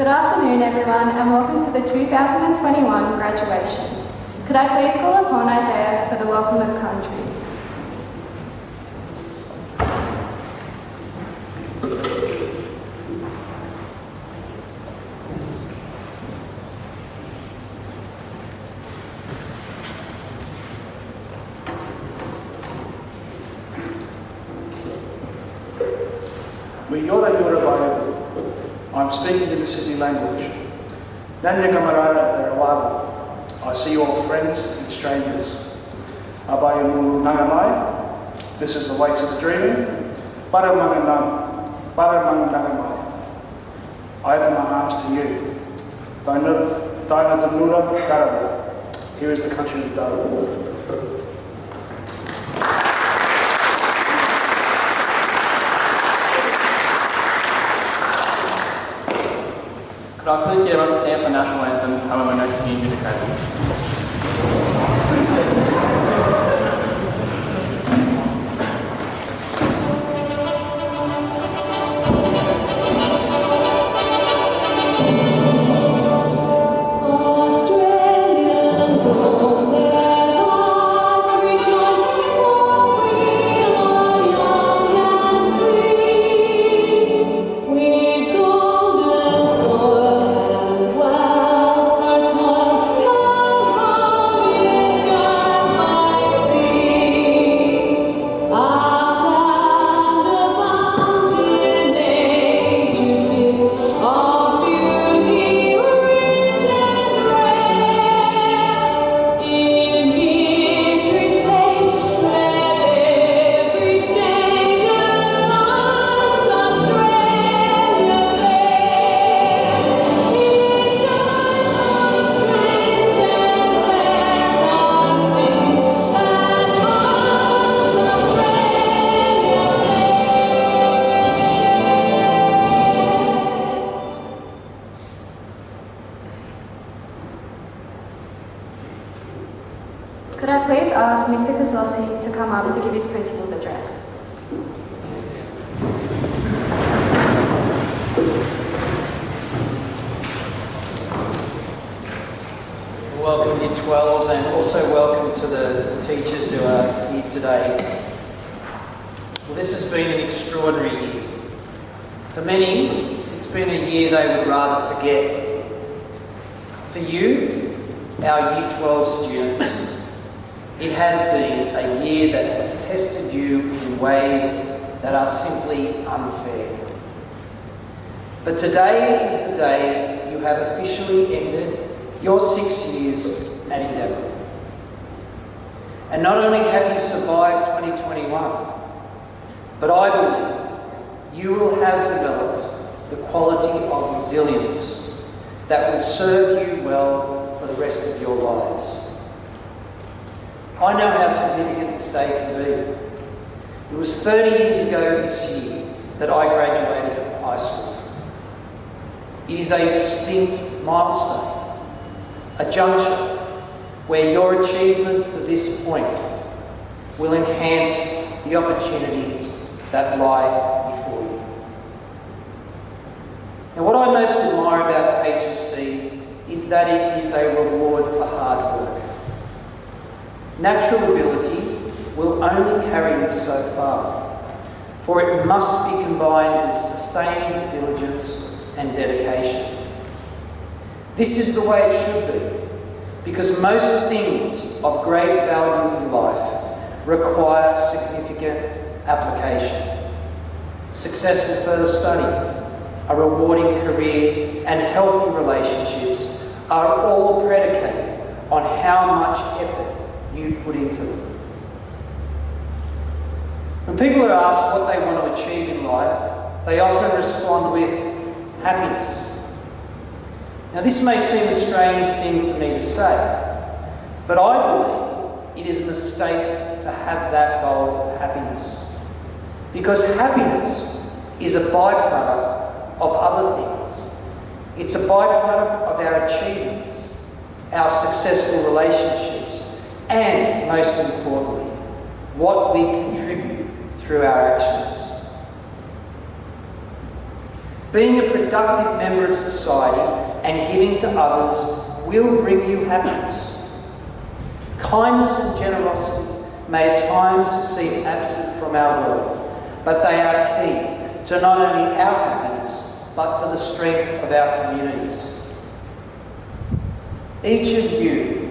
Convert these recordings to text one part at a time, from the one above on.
Good afternoon, everyone, and welcome to the 2021 graduation. Could I please call upon Isaiah for the welcome of country? We yora yora bayo. I'm speaking in the Sydney language. Nanya kamarada Perawadu. I see you all friends and strangers. Abayo mulu nangamai. This is the way to the dreaming. Para manganam. Para manganamai. I open my arms to you. Daina Danura Garabu. Here is the country of Darwin. Could I please get everyone to stand for national anthem, however no singing with the crowd? Could I please ask Mr. Kozlowski to come up to give his principal's address? Welcome Year 12 and also welcome to the teachers who are here today. Well, this has been an extraordinary year. For many, it's been a year they would rather forget. For you, our Year 12 students, it has been a year that has tested you in ways that are simply unfair. But today is the day you have officially ended your 6 years at Endeavour. And not only have you survived 2021, but I believe you will have developed the quality of resilience that will serve you well for the rest of your lives. I know how significant this day can be. It was 30 years ago this year that I graduated from high school. It is a distinct milestone, a juncture where your achievements to this point will enhance the opportunities that lie before you. Now, what I most admire about HSC is that it is a reward for hard work. Natural ability will only carry you so far, for it must be combined with sustained diligence and dedication. This is the way it should be, because most things of great value in life require significant application. Successful further study, a rewarding career, and healthy relationships are all predicated on how much effort you put into them. When people are asked what they want to achieve in life, they often respond with happiness. Now, this may seem a strange thing for me to say, but I believe it is a mistake to have that goal of happiness. Because happiness is a byproduct of other things. It's a byproduct of our achievements, our successful relationships, and most importantly, what we contribute through our actions. Being a productive member of society and giving to others will bring you happiness. Kindness and generosity may at times seem absent from our world, but they are key to not only our happiness, but to the strength of our communities. Each of you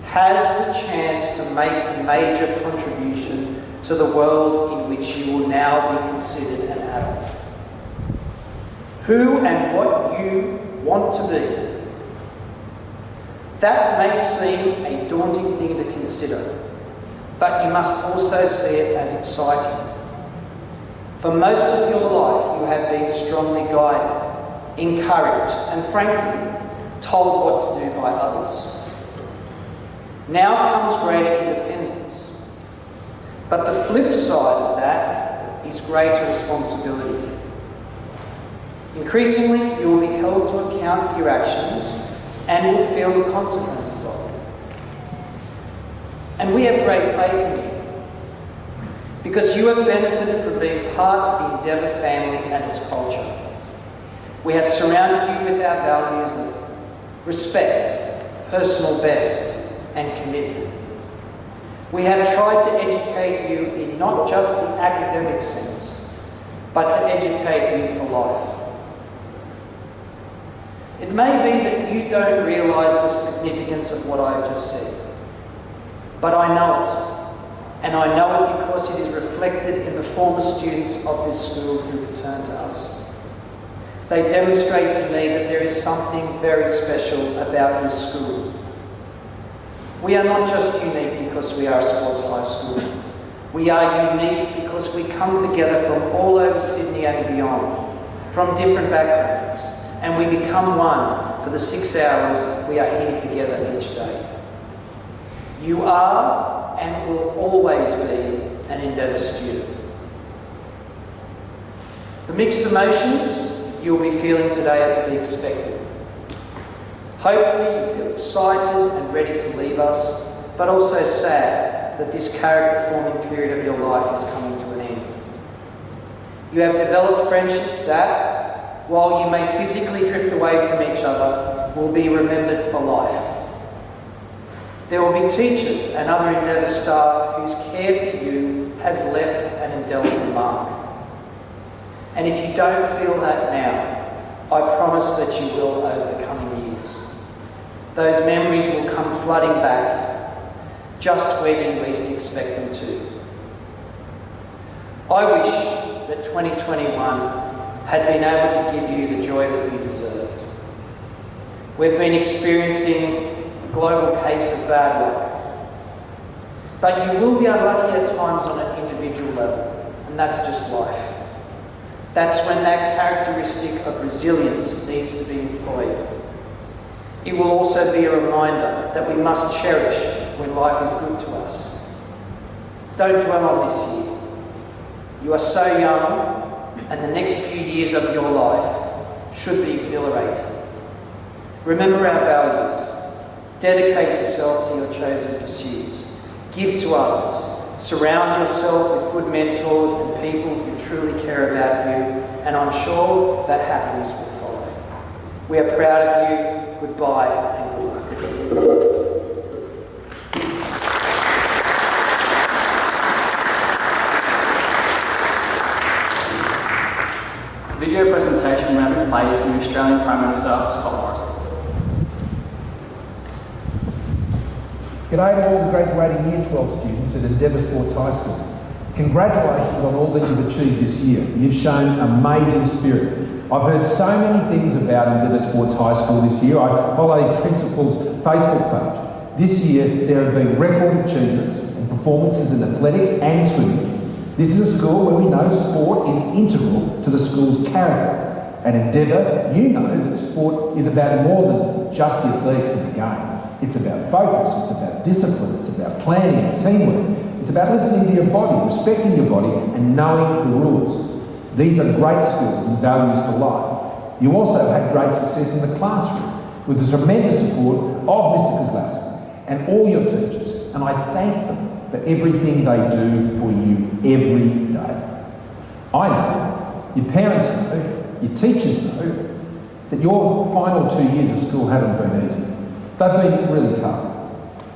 has the chance to make a major contribution to the world in which you will now be considered an adult. who and what you want to be. That may seem a daunting thing to consider, but you must also see it as exciting. For most of your life, you have been strongly guided, encouraged, and frankly, told what to do by others. Now comes greater independence. But the flip side of that is greater responsibility. Increasingly, you will be held to account for your actions and will feel the consequences of them. And we have great faith in you, because you have benefited from being part of the Endeavour family and its culture. We have surrounded you with our values of respect, personal best, and commitment. We have tried to educate you in not just the academic sense, but to educate you for life. It may be that you don't realise the significance of what I have just said, but I know it, and I know it because it is reflected in the former students of this school who return to us. They demonstrate to me that there is something very special about this school. We are not just unique because we are a sports high school. We are unique because we come together from all over Sydney and beyond, from different backgrounds, and we become one for the 6 hours we are here together each day. You are and will always be an Endeavour student. The mixed emotions you'll be feeling today are to be expected. Hopefully you feel excited and ready to leave us, but also sad that this character-forming period of your life is coming to an end. You have developed friendships that, while you may physically drift away from each other, will be remembered for life. There will be teachers and other Endeavour staff whose care for you has left an indelible mark. And if you don't feel that now, I promise that you will over the coming years. Those memories will come flooding back, just when you least expect them to. I wish that 2021 had been able to give you the joy that you deserved. We've been experiencing a global case of bad luck. But you will be unlucky at times on an individual level, and that's just life. That's when that characteristic of resilience needs to be employed. It will also be a reminder that we must cherish when life is good to us. Don't dwell on this year. You are so young, and the next few years of your life should be exhilarating. Remember our values. Dedicate yourself to your chosen pursuits. Give to others. Surround yourself with good mentors and people who truly care about you, and I'm sure that happiness will follow. We are proud of you. Goodbye and good luck. Video presentation will be played from the Australian Prime Minister, Scott Morrison. G'day to all the graduating Year 12 students at Endeavour Sports High School. Congratulations on all that you've achieved this year. You've shown amazing spirit. I've heard so many things about Endeavour Sports High School this year. I follow the principal's Facebook page. This year there have been record achievements and performances in athletics and swimming. This is a school where we know sport is integral to the school's character. At Endeavour, you know that sport is about more than just the athletics of the game. It's about focus, it's about discipline, it's about planning and teamwork. It's about listening to your body, respecting your body and knowing the rules. These are great skills and values for life. You also had great success in the classroom with the tremendous support of Mr. Kozlowski and all your teachers, and I thank them for everything they do for you every day. I know, your parents know, your teachers know, that your final 2 years of school haven't been easy. They've been really tough,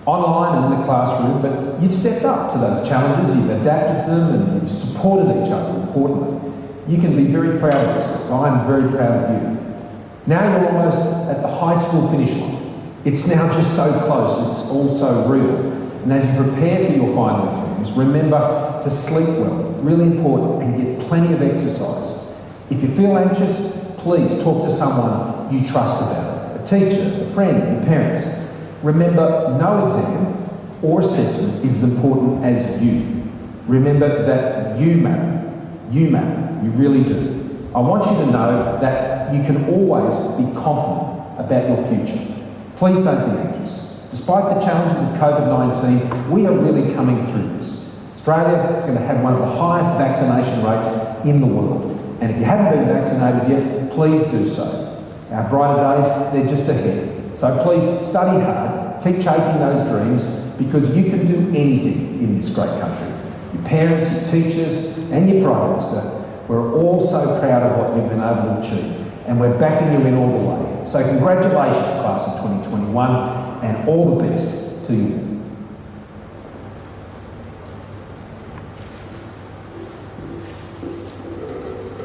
online and in the classroom, but you've stepped up to those challenges, you've adapted to them and you've supported each other, importantly. You can be very proud of yourself. I'm very proud of you. Now you're almost at the high school finish line. It's now just so close, it's all so real. And as you prepare for your final exams, remember to sleep well, really important, and get plenty of exercise. If you feel anxious, please talk to someone you trust about it. A teacher, a friend, your parents. Remember, no exam or assessment is as important as you. Remember that you matter. You matter. You really do. I want you to know that you can always be confident about your future. Please don't be anxious. Despite the challenges of COVID-19, we are really coming through this. Australia is going to have one of the highest vaccination rates in the world. And if you haven't been vaccinated yet, please do so. Our brighter days, they're just ahead. So please study hard, keep chasing those dreams, because you can do anything in this great country. Your parents, your teachers, and your Prime Minister, we're all so proud of what you've been able to achieve. And we're backing you in all the way. So congratulations, class of 2021, and all the best to you.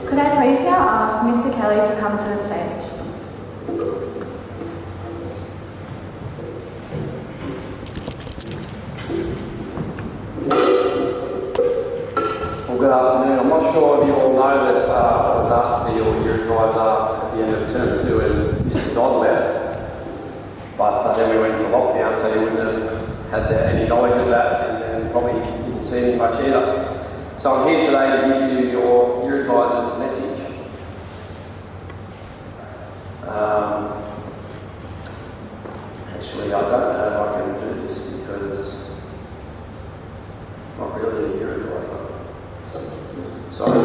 Could I please now ask Mr. Kelly to come to the stage? Well, good afternoon. I'm not sure if you all know that I was asked to be your year advisor at the end of term 2 and Mr. Dodd left. But then we went into lockdown, so you wouldn't have had any knowledge of that and probably didn't see much either. So I'm here today to give you your year advisor's message. Actually, I don't know if I can do this because I'm not really a year advisor. Sorry.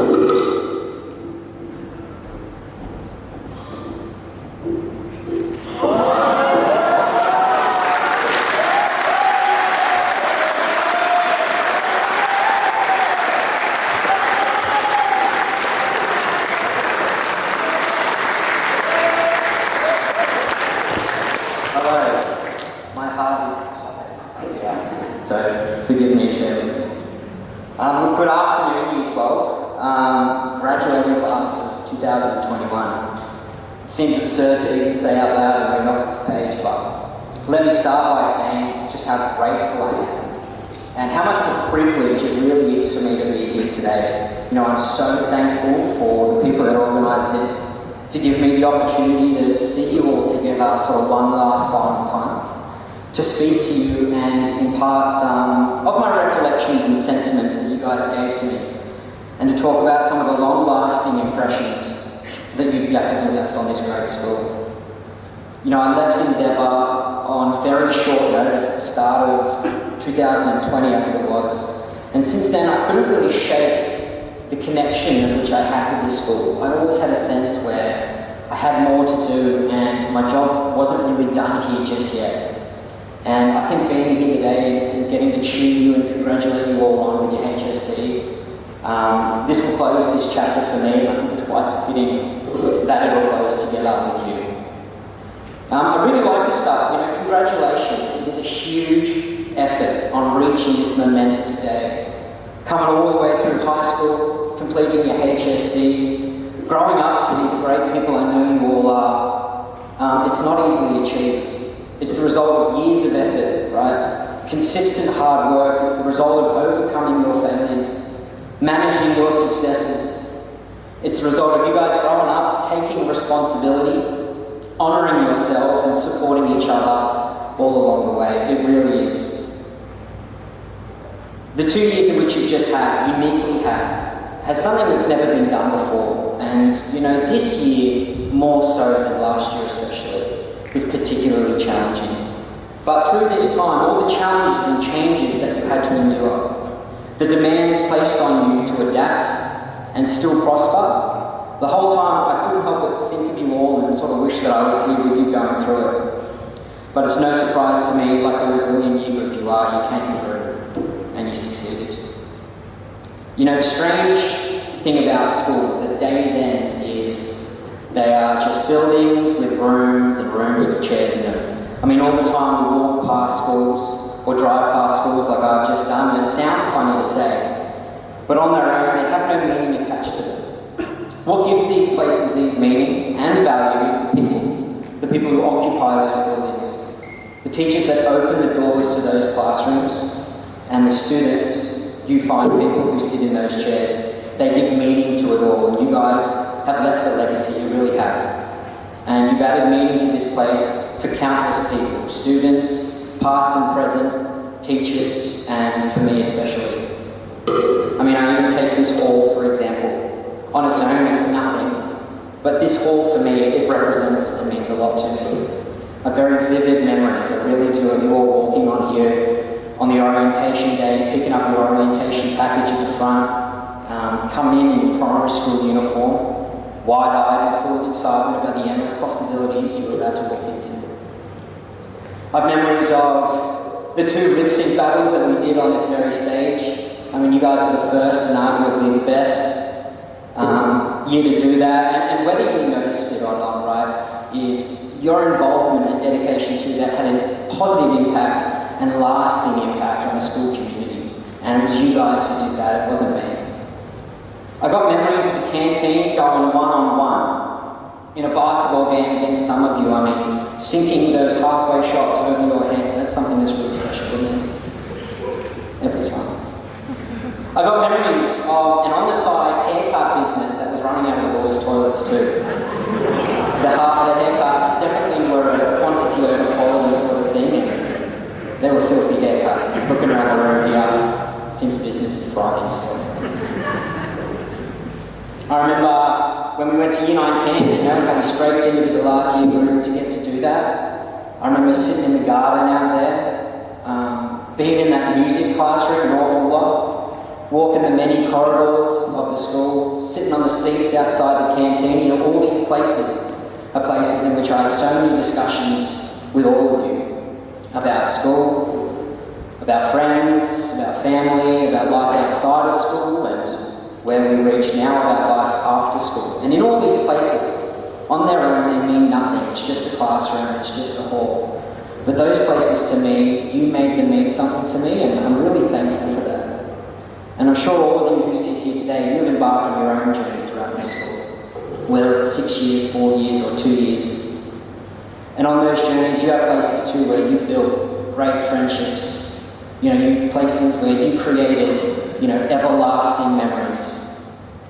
Forgive me, bear with me. Good afternoon, Year 12. Graduating class of 2021. It seems absurd to even say out loud and read off this page, but let me start by saying just how grateful I am and how much of a privilege it really is for me to be here today. You know, I'm so thankful for the people that organised this to give me the opportunity to see you all together for one last final time, to speak to you and impart some of my recollections and sentiments that you guys gave to me, and to talk about some of the long-lasting impressions that you've definitely left on this great school. You know, I left Endeavour on very short notice at the start of 2020, I think it was, and since then I couldn't really shake the connection which I had with this school. I always had a sense where I had more to do and my job wasn't really done here just yet. And I think being here today and getting to cheer you and congratulate you all on with your HSC, this will close this chapter for me. I think it's quite fitting that it all goes together with you. I'd really like to start, congratulations. It is a huge effort on reaching this momentous day. Coming all the way through high school, completing your HSC, growing up to be the great people I know you all are, it's not easily achieved. It's the result of years of effort, right? Consistent hard work. It's the result of overcoming your failures, managing your successes. It's the result of you guys growing up, taking responsibility, honouring yourselves and supporting each other all along the way. It really is. The 2 years in which you've just had, uniquely had, has something that's never been done before. And, this year, more so than last year especially, was particularly challenging. But through this time, all the challenges and changes that you had to endure, the demands placed on you to adapt and still prosper, the whole time I couldn't help but think of you all and sort of wish that I was here with you going through it. But it's no surprise to me, like the resilient year group you are, you came through and you succeeded. The strange thing about schools at day's end is they are just buildings with rooms and rooms with chairs in them. All the time we walk past schools or drive past schools like I've just done, and it sounds funny to say, but on their own they have no meaning attached to them. What gives these places these meaning and value is the people who occupy those buildings, the teachers that open the doors to those classrooms, and the students, you find people who sit in those chairs. They give meaning to it all, and you guys have left a legacy, you really have. And you've added meaning to this place for countless people, students, past and present, teachers, and for me especially. I mean, I even take this hall, for example. On its own, it's nothing. But this hall, for me, it represents and means a lot to me. A very vivid memories, I really do, of you all walking on here on the orientation day, picking up your orientation package at the front, coming in your primary school uniform, wide-eyed and full of excitement about the endless possibilities you were about to walk into. I've memories of the 2 lip sync battles that we did on this very stage. I mean, you guys were the first and arguably the best year to do that, and whether you noticed it or not, right, is your involvement and dedication to that had a positive impact and lasting impact on the school community. And it was you guys who did that, it wasn't me. I got memories of the canteen going one-on-one in a basketball game against some of you. I mean, sinking those halfway shots over your heads, that's something that's really special to me. Every time. I got memories of an on-the-side haircut business that was running out of the boys' toilets too. The haircuts definitely were a quantity over quality sort of thing, and they were filthy haircuts. Looking around the room here, it seems the business is thriving still. I remember when we went to Year 9 camp, you know, and how we scraped in to be the last year group to get to do that. I remember sitting in the garden out there, being in that music classroom an awful lot, walking the many corridors of the school, sitting on the seats outside the canteen. You know, all these places are places in which I had so many discussions with all of you about school, about friends, about family, about life outside of school, and where we reach now about life after school. And in all these places, on their own, they mean nothing. It's just a classroom, it's just a hall. But those places to me, you made them mean something to me, and I'm really thankful for that. And I'm sure all of you who sit here today, you've embarked on your own journey throughout this school, whether it's 6 years, 4 years, or 2 years. And on those journeys, you have places too where you built great friendships. You know, places where you created, you know, everlasting memories.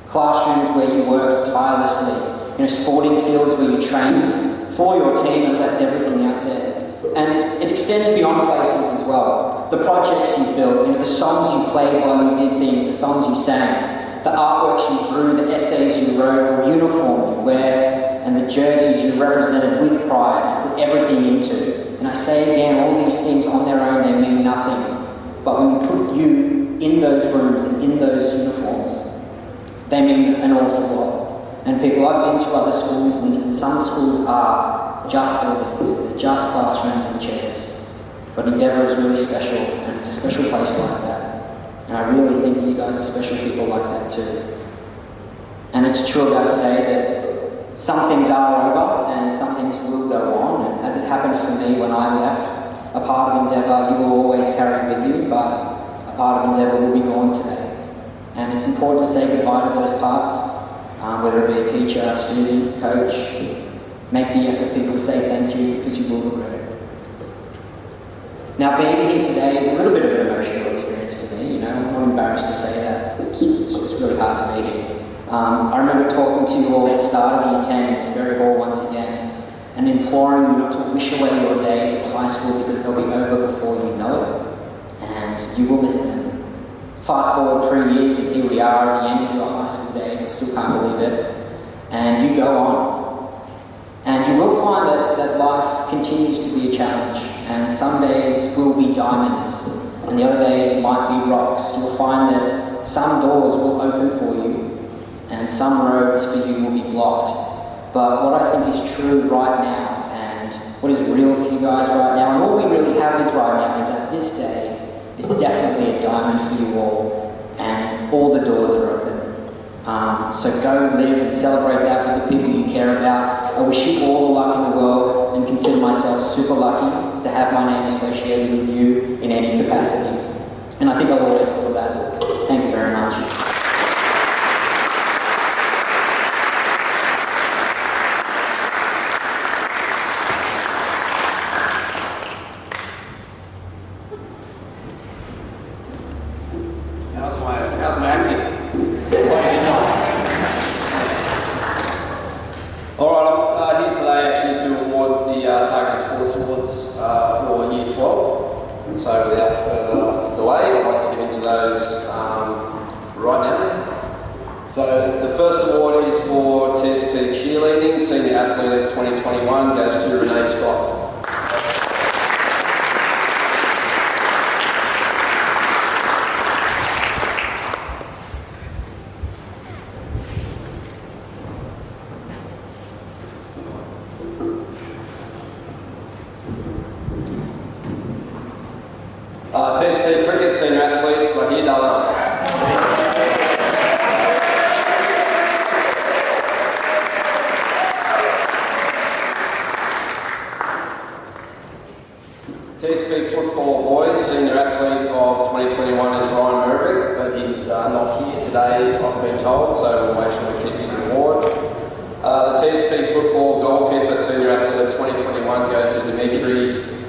Classrooms where you worked tirelessly. You know, sporting fields where you trained for your team and left everything out there. And it extends beyond places as well. The projects you built, you know, the songs you played while you did things, the songs you sang, the artworks you drew, the essays you wrote, the uniform you wear, and the jerseys you represented with pride and put everything into. And I say again, all these things on their own, they mean nothing. But when you put you in those rooms and in those uniforms, they mean an awful lot. And people, I've been to other schools, and some schools are just buildings, they're just classrooms and chairs. But Endeavour is really special, and it's a special place like that. And I really think that you guys are special people like that too. And it's true about today that some things are over and some things will go on. And as it happened for me when I left, a part of Endeavour you will always carry with you, but a part of Endeavour will be gone today. And it's important to say goodbye to those parts, whether it be a teacher, a student, coach. Make the effort, people, say thank you, because you will regret it. Now, being here today is a little bit of an emotional experience for me, you know. I'm not embarrassed to say that. It's really hard to be here. I remember talking to you all at the start of Year 10 in this very hall once again, and imploring you not to wish away your days at high school because they'll be over before you know it, and you will miss them. Fast forward 3 years and here we are at the end of your high school days, I still can't believe it, and you go on. And you will find that life continues to be a challenge, and some days will be diamonds, and the other days might be rocks. You'll find that some doors will open for you, and some roads for you will be blocked. But what I think is true right now, and what is real for you guys right now, and all we really have is right now, is that this day is definitely a diamond for you all, and all the doors are open. So go live and celebrate that with the people you care about. I wish you all the luck in the world, and consider myself super lucky to have my name associated with you in any capacity. And I think I'll always feel that. Thank you very much. How's my acting? Alright, I'm here today Union Senior Athlete of 2021 goes to Renee Scott. TSP Cricket Senior Athlete Rahid Alam. TSP Football Boys Senior Athlete of 2021 is Ryan Merrick, but he's not here today, I've been told, so we'll make sure we keep his award. The TSP Football Goalkeeper Senior Athlete of 2021 goes to Dimitri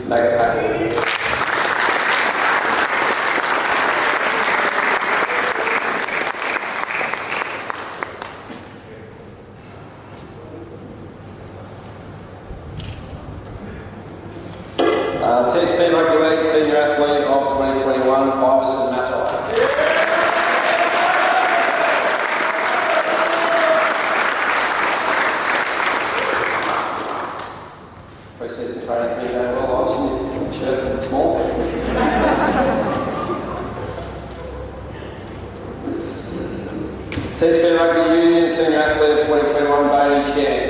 Magapakis. TSP Rugby League Senior Athlete of 2021, Iverson Matai. Pre-season training's been going well, obviously. Shirts and small. TSP Rugby Union Senior Athlete of 2021, Bailey Chen.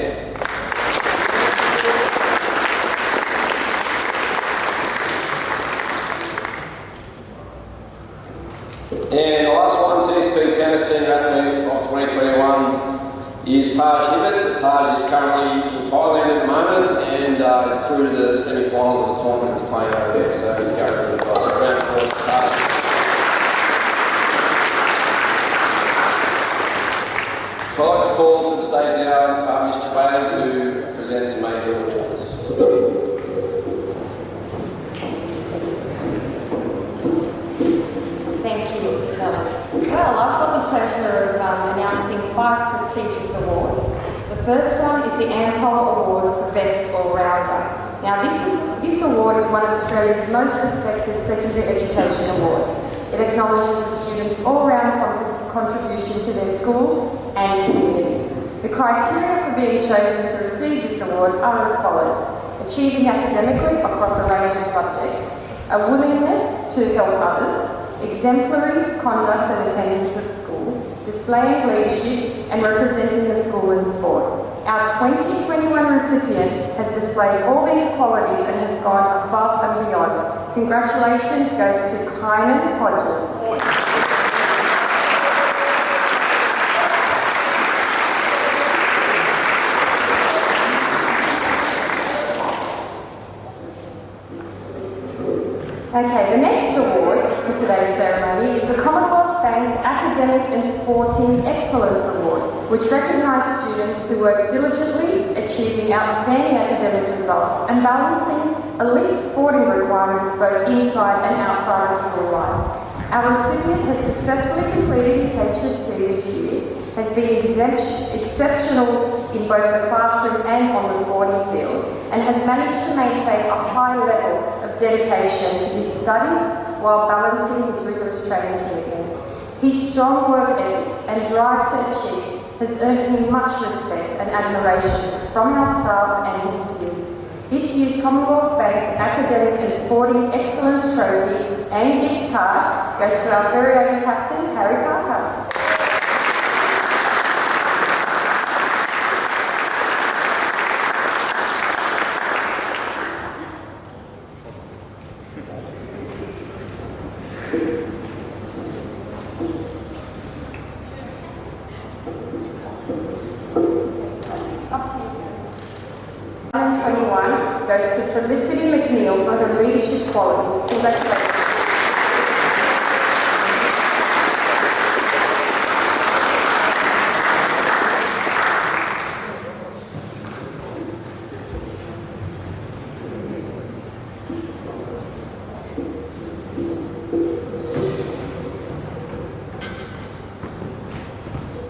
And the last one, TSP Tennis Senior Athlete of 2021 is Taj Hibbett. Taj is currently in Thailand at the moment and is through to the semi-finals of the tournament he's playing over there, so he's going really well. So round of applause for Taj. So I'd like to call to the stage now Mr. Bailey to present the major awards. Well, I've got the pleasure of announcing 5 prestigious awards. The first one is the AMPOL Award for Best All-Rounder. Now, this award is one of Australia's most respected secondary education awards. It acknowledges the students' all-round contribution to their school and community. The criteria for being chosen to receive this award are as follows: achieving academically across a range of subjects, a willingness to help others, exemplary conduct and attendance at school, displaying leadership and representing the school in sport. Our 2021 recipient has displayed all these qualities and has gone above and beyond. Congratulations goes to Kynan Hodges. Okay, the next award for today's ceremony is the Commonwealth Bank Academic and Sporting Excellence Award, which recognises students who work diligently, achieving outstanding academic results and balancing elite sporting requirements both inside and outside of school life. Our recipient has successfully completed his HSC this year, has been exceptional in both the classroom and on the sporting field, and has managed to maintain a high level of dedication to his studies while balancing his rigorous training commitments. His strong work ethic and drive to achieve has earned him much respect and admiration from our staff and his peers. This year's Commonwealth Bank Academic and Sporting Excellence Trophy and gift card goes to our very own captain, Harry Parker. Goes to Felicity McNeil for her leadership qualities. Congratulations.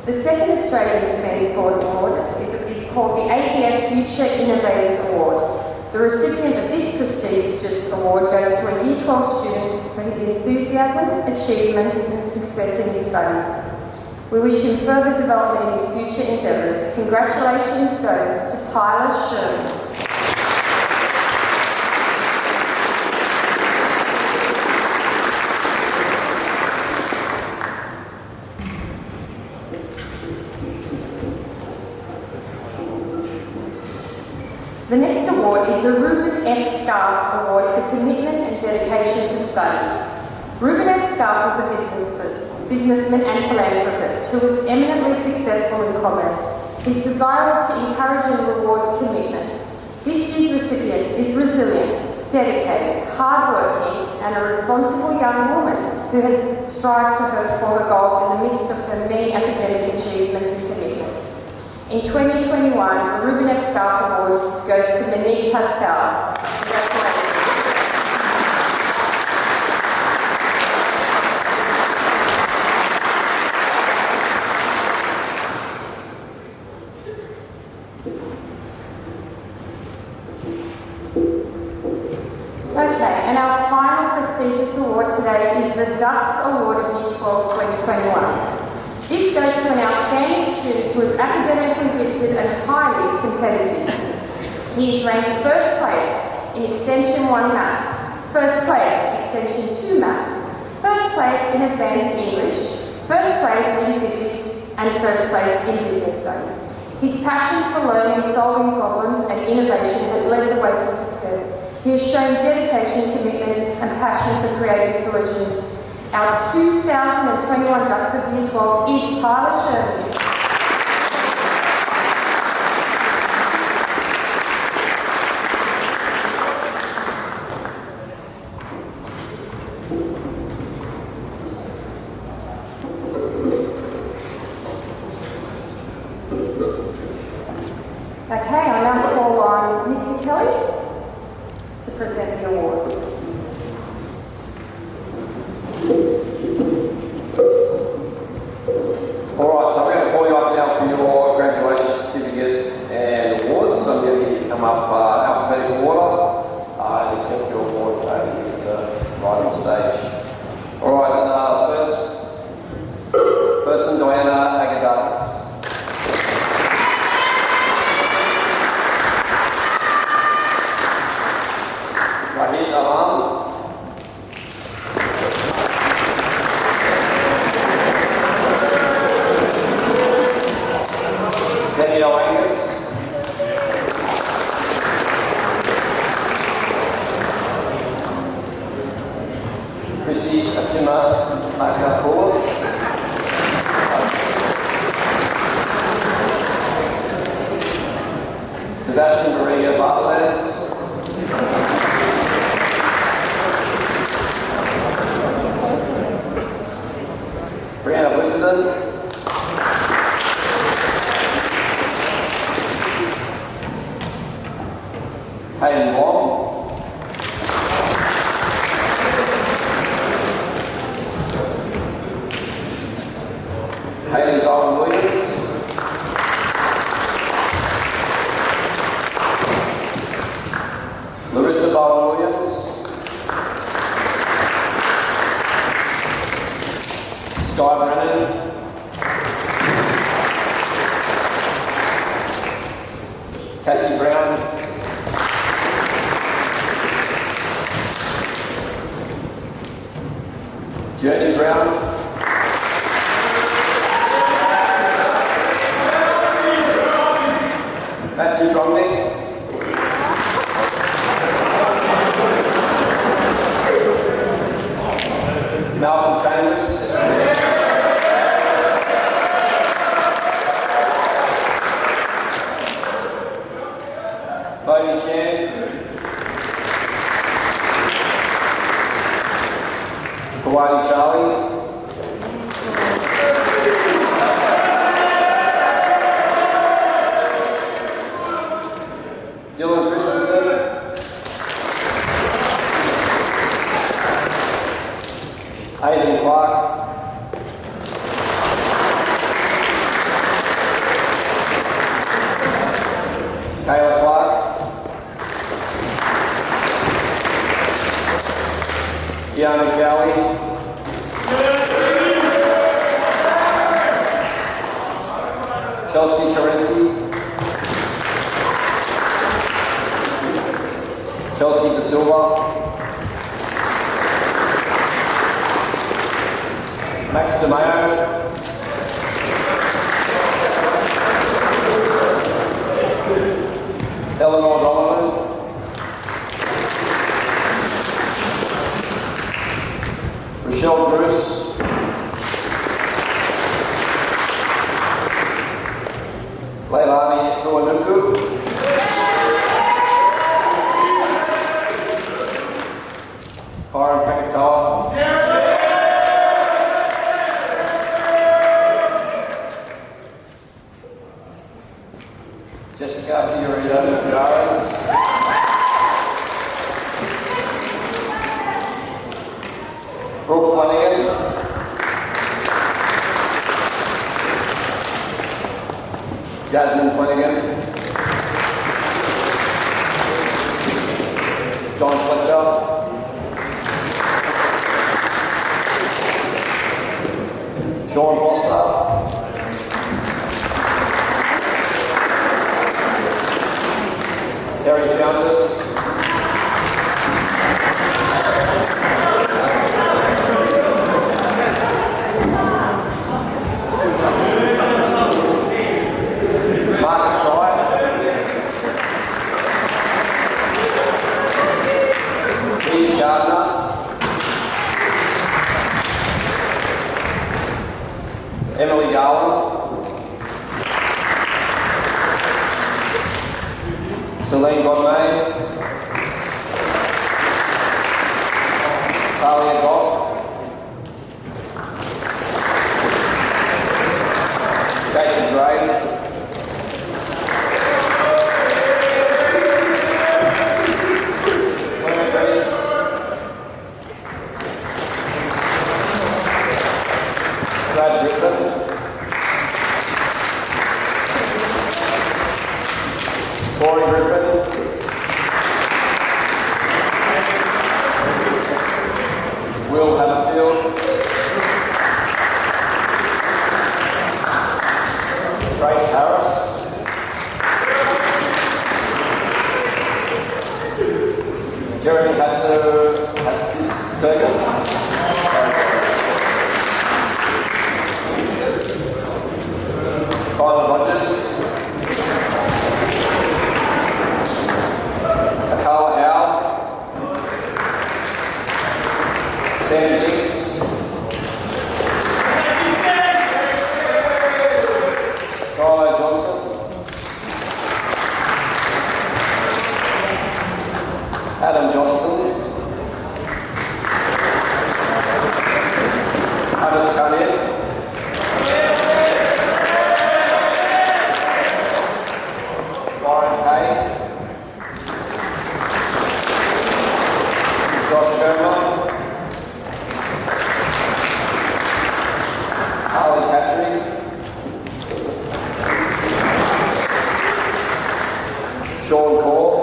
The second Australian Defence Sport Award is called the ATF Future Innovators Award. The recipient of this prestigious award goes to a Year 12 student for his enthusiasm, achievements and success in his studies. We wish him further development in his future endeavours. Congratulations goes to Tyler Sherman. The next award is the Reuben F. Scarf Award for Commitment and Dedication to Study. Reuben F. Scarf was a businessman and philanthropist who was eminently successful in commerce. His desire was to encourage and reward commitment. This year's recipient is resilient, dedicated, hardworking, and a responsible young woman who has strived for her goals in the midst of her many academic achievements and commitments. In 2021, the Reuben F. Scarf Award goes to Monique Pascal. Congratulations. Okay, and our final prestigious award today is the Dux Award of Year 12 2021. This goes to an outstanding student who is academically gifted and highly competitive. He is ranked first place in Extension 1 Maths, first place Extension 2 Maths, first place in Advanced English, first place in Physics, and first place in Business Studies. His passion for learning, solving problems, and innovation has led the way to success. He has shown dedication, commitment, and passion for creating solutions. Our 2021 Dux of Year 12 is Tyler Sherman. Okay, I'll now call on Mr. Kelly to present the awards. Alright, so I'm going to call you up now for your graduation certificate and awards. So I'm going to get you to come up alphabetical order and accept your award right on stage. Alright, first person, Diana Agadalis. Rahid Alam. Danielle Angus. Chrissy Asima Akapoulos. Sebastian Maria Barthez. Brianna Wissenden. Hayden Wong. Hayley Bowen Williams. Larissa Bowen Williams. Sky Brennan. Cassie Brown. Journey Brown. Matthew Bromley. Malcolm Chambers. Bodie Chan. Hawaii Charlie. Dylan Christensen. Aidan Clark. Kayla Clark. Deanna Cowie. Chelsea De Silva, Max DeMayo, Eleanor Donovan, Rochelle Bruce, Leilani Fuanungu, Byron Fakatoa, Jessica Fiorito Jarvis, Brooke Flanagan, Jasmine Flanagan, John Fletcher, Sean Foster, Terry Fountas, Marcus Fry, Eve Gardner, Emily Garland, Celine Godmay, Talia Goff, Jacob Gray, Claire Grace, Grad Griffin, Corey Griffin, Will Haverfield, Grace Harris, Jeremy Hatsis-Turgis, Colin Rogers, Akala Howe, Sam Diggs, Charlo Johnson, Adam Johnson, Hannes Cunningham, Lauren Kay, Josh Sherman, Harley Patrick, Sean Cole,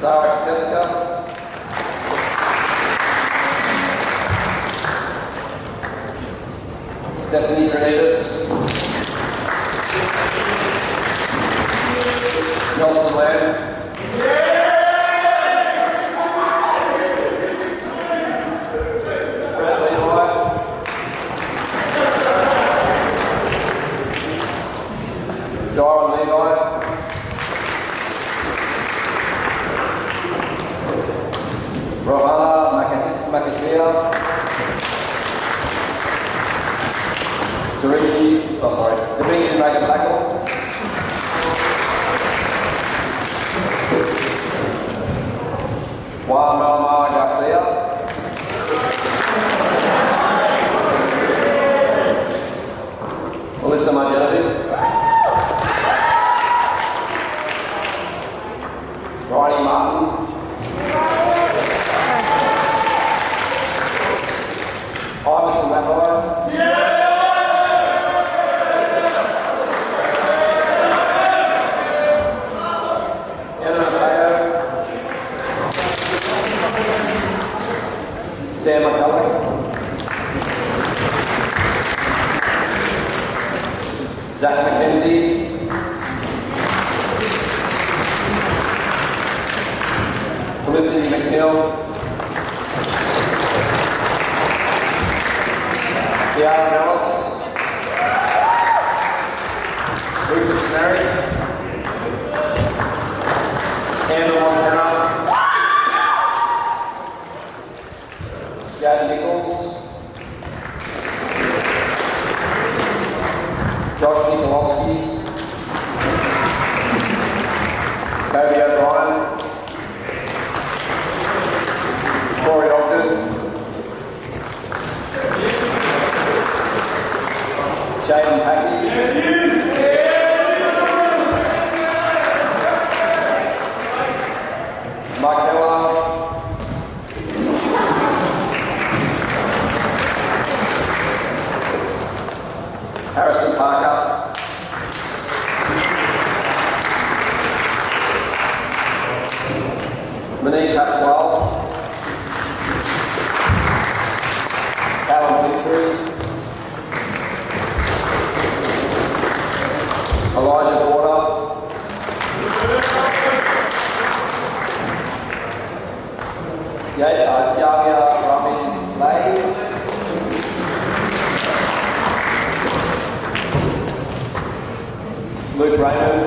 Sarah Kateska, Stephanie Granatus, Nelson Lamb, Brett Levi, Jaron Levi, Rohana Makatia, Dimitri Dragon Blackle, Juan Melmar Garcia, Melissa Margenetti, Ronnie Martin, Iverson Mathelow, Emma Mateo, Sam McCullough, Zach McKenzie, Felicity McNeil, Kiara Ellis, Lucas Merrick, Hannah Montana, Jad Nichols, Josh Nikolowski, Toby O'Brien, Corey Ogden, Shaden Packey, Mike Keller, Harrison Parker, Monique Pasquale, Alan Victory, Elijah Border, Yahya Ramiz Lay, Luke Raymond,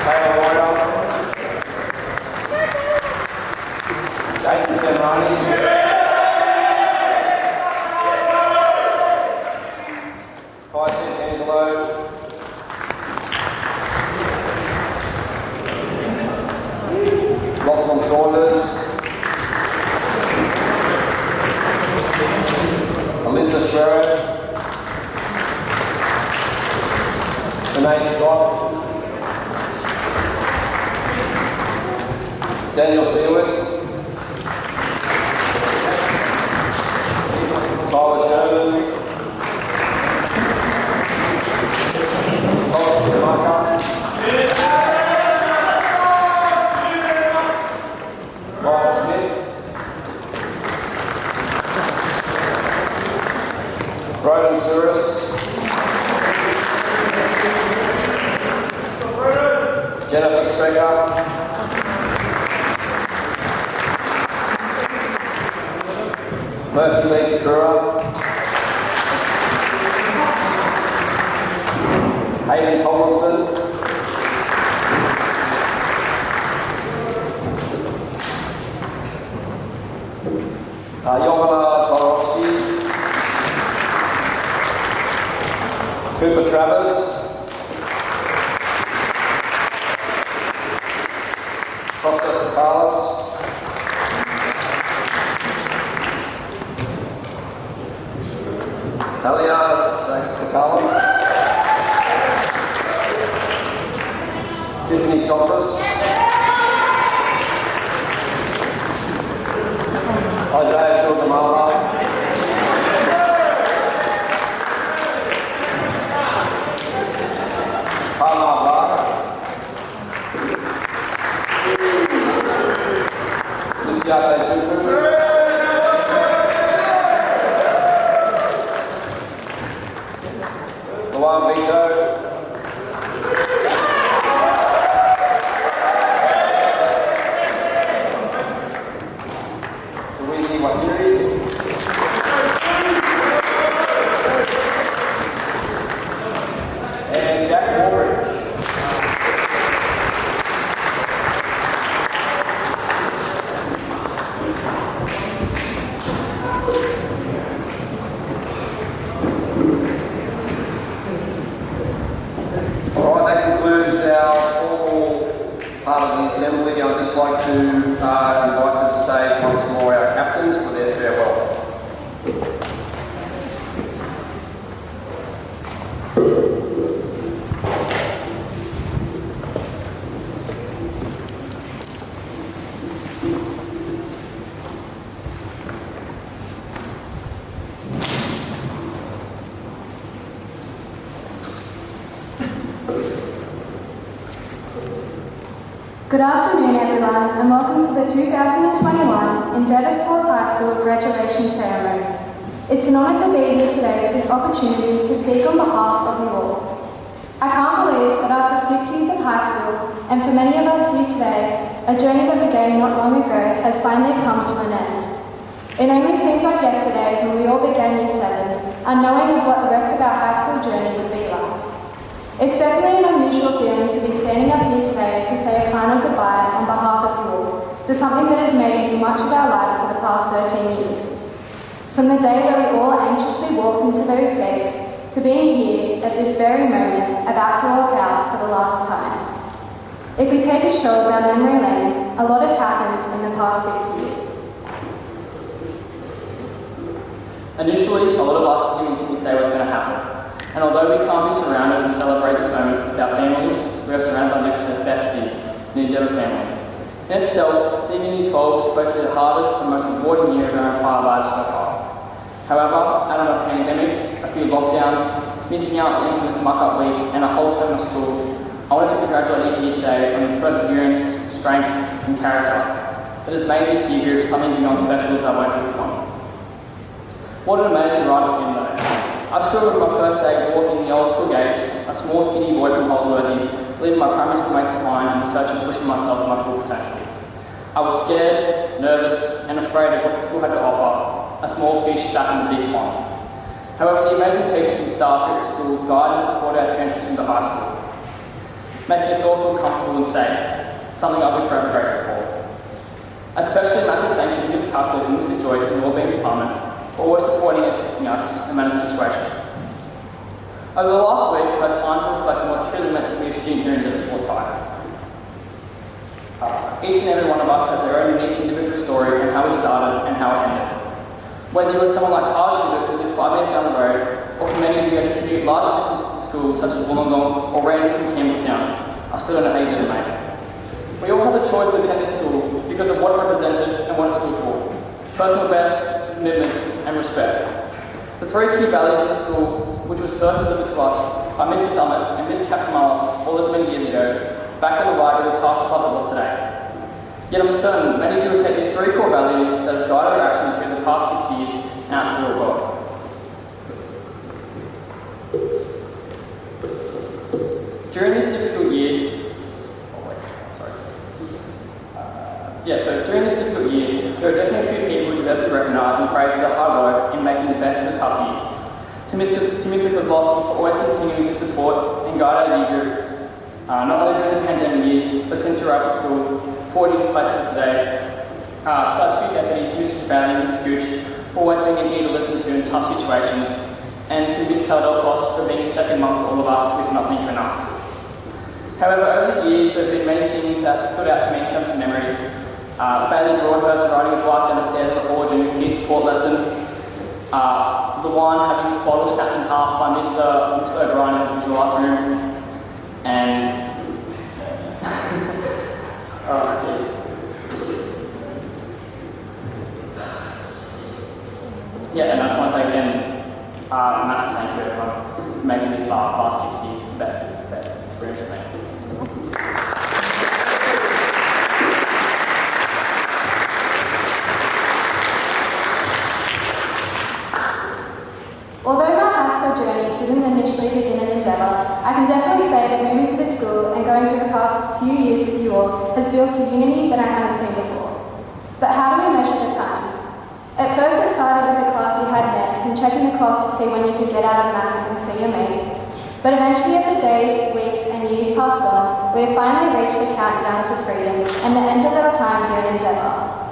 Taylor Royer, Jaden Samrani, Kai Santangelo, Lachlan Saunders, Elizabeth Sherrod, Renee Scott, Daniel Seawick, Tyler Sherman, Colin Schumacher, Miles Smith, Ronan Suris, Jennifer Strecker, Murphy Lee Takura, Hayden Tomlinson, Yovana Torovsky, Cooper Travers, Costa Sakalas, Talia Sakala, Tiffany Sotos, Isaiah Chilgamara, Hannah Lara, Luciate Tupu, Luan Vito, Luigi Watiri, and Jack Woolridge. Alright, that concludes our formal part of the assembly. I'd just like to invite to the stage once more our captains for their farewell. Good afternoon, everyone, and welcome to the 2021 Endeavour Sports High School graduation ceremony. It's an honour to be here today with this opportunity to speak on behalf of you all. I can't believe that after 6 years of high school, and for many of us here today, a journey that began not long ago has finally come to an end. It only seems like yesterday when we all began Year 7, unknowing of what the rest of our high school journey would be like. It's definitely an unusual feeling to be standing up here today to say a final goodbye on behalf of you all to something that has made much of our lives for the past 13 years. From the day that we all anxiously walked into those gates to being here at this very moment about to walk out for the last time. If we take a stroll down memory lane, a lot has happened in the past 6 years. Initially, a lot of us didn't think this day was going to happen. And although we can't be surrounded and celebrate this moment with our families, we are surrounded by next to the best thing, the Endeavour family. In itself, being in Year 12 is supposed to be the hardest and most rewarding year of our entire lives so far. However, out of a pandemic, a few lockdowns, missing out on the infamous muck-up week, and a whole term of school, I wanted to congratulate you here today on your perseverance, strength, and character that has made this year group something beyond special that I won't be forgotten. What an amazing ride it's been though. I've stood on my first day walking the old school gates, a small skinny boy from Holsworthy, leaving my primary school mates behind and in search of pushing myself to my full potential. I was scared, nervous, and afraid of what the school had to offer, a small fish back in the big pond. However, the amazing teachers and staff here at school guide and support our transition to high school, making us all feel comfortable and safe, something I'll be forever grateful for. Especially a massive thank you to Ms. Cuthbert and Mr. Joyce in the Wellbeing Department for always supporting and assisting us in managing the situation. Over the last week, I've had time to reflect on what it truly meant to be a student here in Endeavour Sports High. Each and every one of us has their own unique individual story and how we started and how it ended. Whether you were someone like Taj who lived 5 minutes down the road, or for many of you had to commute large distances to school such as Wollongong or ran from Campbelltown, I still don't know how you did it, mate. We all had the choice to attend this school because of what it represented and what it stood for. Personal best, commitment, and respect. The 3 key values of the school, which was first delivered to us by Mr. Dummett and Miss Kapsamalis all those many years ago, back on the library was half as hot as it was today. Yet I'm certain many of you will take these 3 core values that have guided our actions through the past 6 years and out to the real world. During this difficult year, during this difficult year, there are definitely a few people who deserve to be recognised and praised for their hard work in making the best of a tough year. To Mr. Kozlowski for always continuing to support and guide our year group, not only during the pandemic years, but since you're out of school, 40 places today. To our 2 deputies, Mr. Bailey and Mr. Gooch, for always being an ear to listen to in tough situations, and to Ms. Caldelphos for being a second mum to all of us with not thinking enough. However, over the years, there have been many things that stood out to me in terms of memories. Bailey Broadhurst riding a bike down the stairs of the hall during a key support lesson. The one having his bottle snapped in half by Mr. O'Brien in the visual arts room. And... oh, jeez. Yeah, and I just want to say again, a massive thank you to everyone for making these last 6 years the best experience for me. Although my high school journey didn't initially begin in Endeavour, I can definitely say that moving to this school and going through the past few years with you all has built a unity that I haven't seen before. But how do we measure the time? At first it started with the class you had next and checking the clock to see when you could get out of maths and see your mates. But eventually as the days, weeks and years passed on, we have finally reached the countdown to freedom and the end of our time here at Endeavour.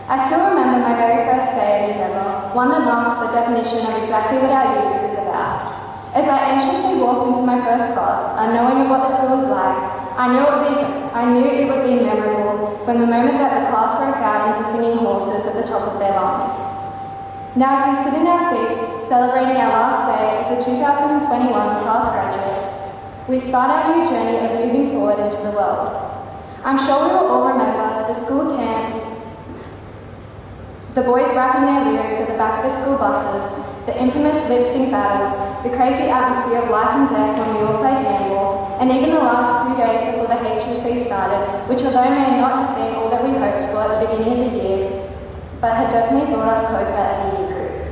I still remember my very first day at Endeavour, one that marked the definition of exactly what our year group is about. As I anxiously walked into my first class, unknowing of what the school was like, I knew it would be memorable from the moment that the class broke out into singing horses at the top of their lungs. Now as we sit in our seats, celebrating our last day as the 2021 class graduates, we start our new journey of moving forward into the world. I'm sure we will all remember the school camps, the boys rapping their lyrics at the back of the school buses, the infamous lip-sync battles, the crazy atmosphere of life and death when we all played handball, and even the last 2 days before the HSC started, which although may not have been all that we hoped for at the beginning of the year, but had definitely brought us closer as a year group.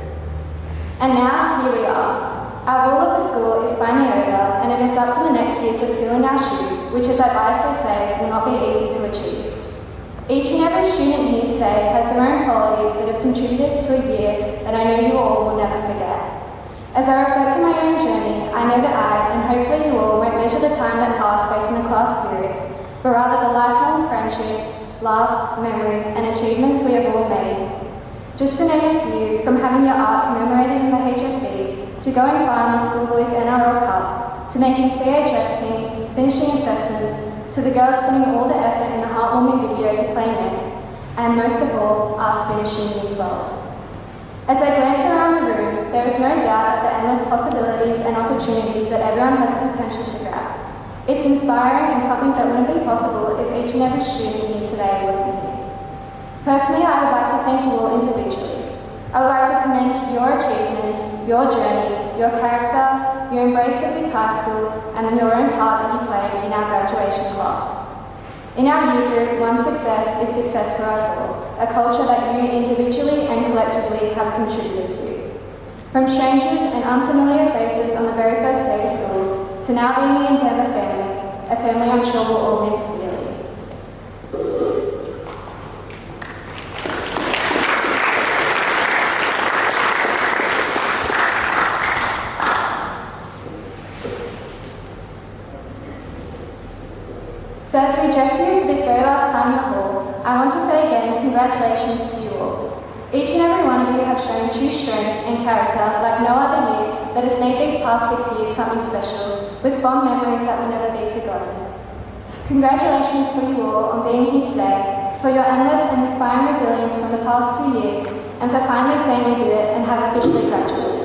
And now, here we are. Our rule of the school is finally over, and it is up to the next year to fill in our shoes, which, as I biasly say, will not be easy to achieve. Each and every student here today has their own qualities that have contributed to a year that I know you all will never forget. As I reflect on my own journey, I know that I, and hopefully you all, won't measure the time that passed based on the class periods, but rather the lifelong friendships, laughs, memories, and achievements we have all made. Just to name a few, from having your art commemorated in the HSC, to going far in the Schoolboys NRL Cup, to making CHS teams, finishing assessments, to the girls putting all the effort in the heartwarming video to play next, and most of all, us finishing Year 12. As I glance around the room, there is no doubt at the endless possibilities and opportunities that everyone has the potential to grab. It's inspiring and something that wouldn't be possible if each and every student here today wasn't here. Personally, I would like to thank you all individually. I would like to commend your achievements, your journey, your character, your embrace of this high school, and your own part that you played in our graduation class. In our year group, one success is success for us all, a culture that you individually and collectively have contributed to. From strangers and unfamiliar faces on the very first day of school, to now being the Endeavour family, a family I'm sure we'll all miss dearly. So as we dress you for this very last time in the hall, I want to say again congratulations to you all. Each and every one of you have shown true strength and character like no other year that has made these past 6 years something special, with fond memories that will never be forgotten. Congratulations for you all on being here today, for your endless and inspiring resilience from the past 2 years, and for finally saying we did it and have officially graduated.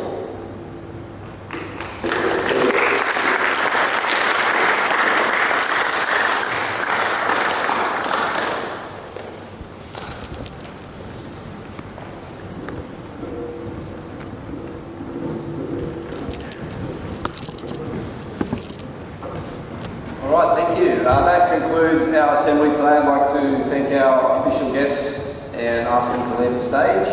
That concludes our assembly today. I'd like to thank our official guests and ask them to leave the stage.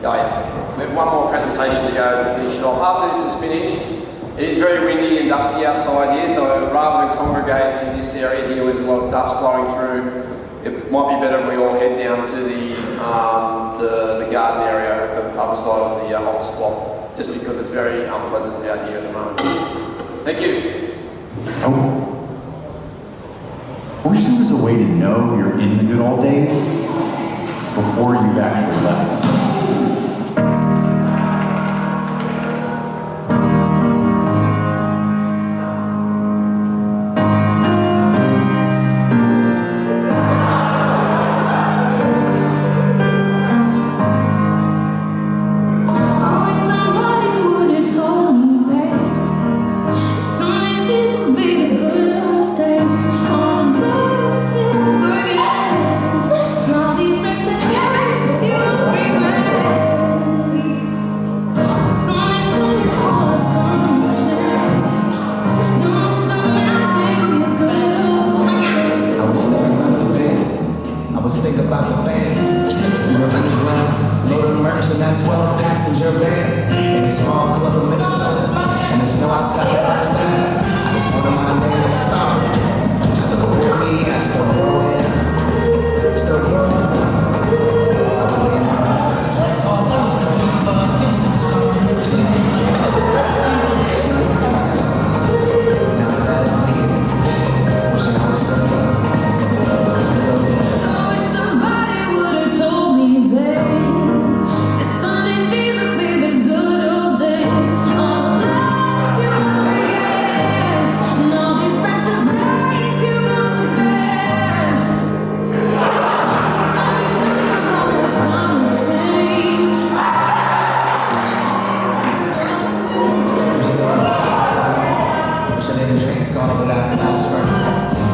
We have one more presentation to go to finish it off. After this is finished, it is very windy and dusty outside here, so rather than congregate in this area here with a lot of dust blowing through, it might be better if we all head down to the garden area at the other side of the office block, just because it's very unpleasant out here at the moment. Thank you. Oh. I wish there was a way to know you're in the good old days before you've actually left.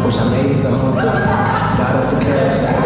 Wish I made it to home, got up the courage